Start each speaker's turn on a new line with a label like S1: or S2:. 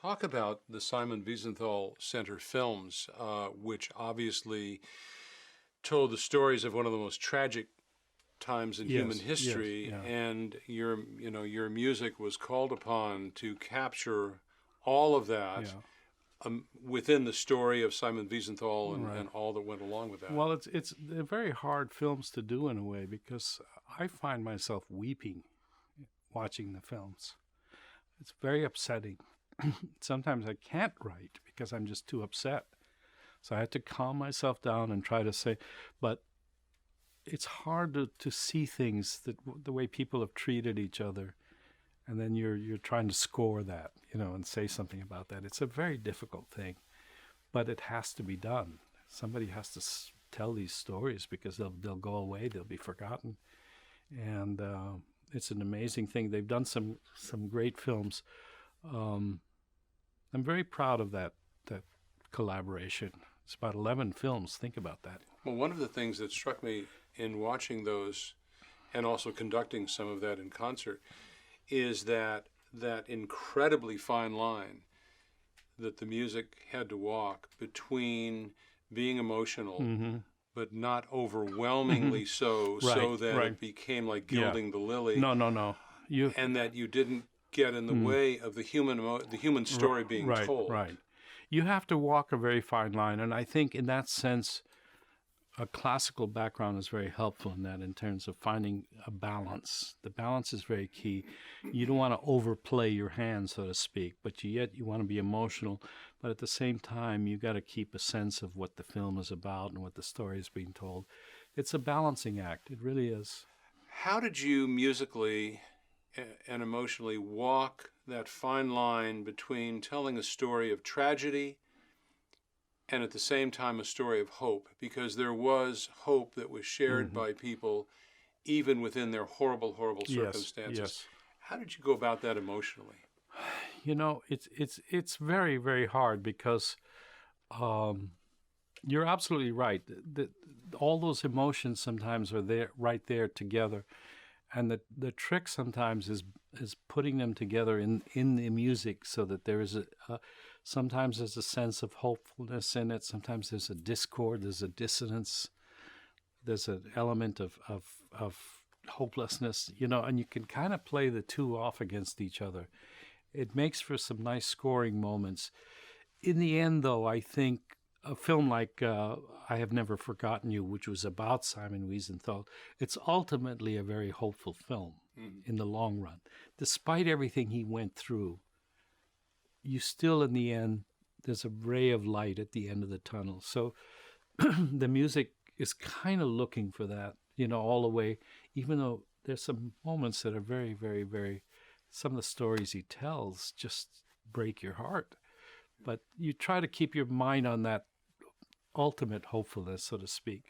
S1: talk about the Simon Wiesenthal Center films, which obviously told the stories of one of the most tragic times in human history,
S2: yeah.
S1: and your music was called upon to capture all of that
S2: Yeah.
S1: within the story of Simon Wiesenthal
S2: Right.
S1: and all that went along with that.
S2: Well, they're very hard films to do in a way because I find myself weeping watching the films. It's very upsetting. Sometimes I can't write because I'm just too upset. So I had to calm myself down and try to say, but it's hard to see things the way people have treated each other, and then you're trying to score that, and say something about that. It's a very difficult thing, but it has to be done. Somebody has to tell these stories because they'll go away, they'll be forgotten, and it's an amazing thing. They've done some great films. I'm very proud of that collaboration. It's about 11 films. Think about that.
S1: Well, one of the things that struck me in watching those and also conducting some of that in concert is that incredibly fine line that the music had to walk between being emotional but not overwhelmingly so that it became like gilding the lily.
S2: No.
S1: And that you didn't get in the way of the human story being told.
S2: Right. You have to walk a very fine line, and I think in that sense, a classical background is very helpful in that, in terms of finding a balance. The balance is very key. You don't want to overplay your hand, so to speak, but yet you want to be emotional. But at the same time, you got to keep a sense of what the film is about and what the story is being told. It's a balancing act. It really is.
S1: How did you musically and emotionally walk that fine line between telling a story of tragedy and at the same time a story of hope? Because there was hope that was shared by people even within their horrible circumstances.
S2: Yes.
S1: How did you go about that emotionally?
S2: It's very, very hard because you're absolutely right. All those emotions sometimes are right there together. And the trick sometimes is putting them together in the music so that there is sometimes there's a sense of hopefulness in it. Sometimes there's a discord, there's a dissonance, there's an element of hopelessness, and you can kind of play the two off against each other. It makes for some nice scoring moments. In the end, though, I think a film like I Have Never Forgotten You, which was about Simon Wiesenthal, it's ultimately a very hopeful film in the long run. Despite everything he went through, you still, in the end, there's a ray of light at the end of the tunnel. So the music is kind of looking for that, all the way, even though there's some moments that are very, very, very, some of the stories he tells just break your heart. But you try to keep your mind on that ultimate hopefulness, so to speak.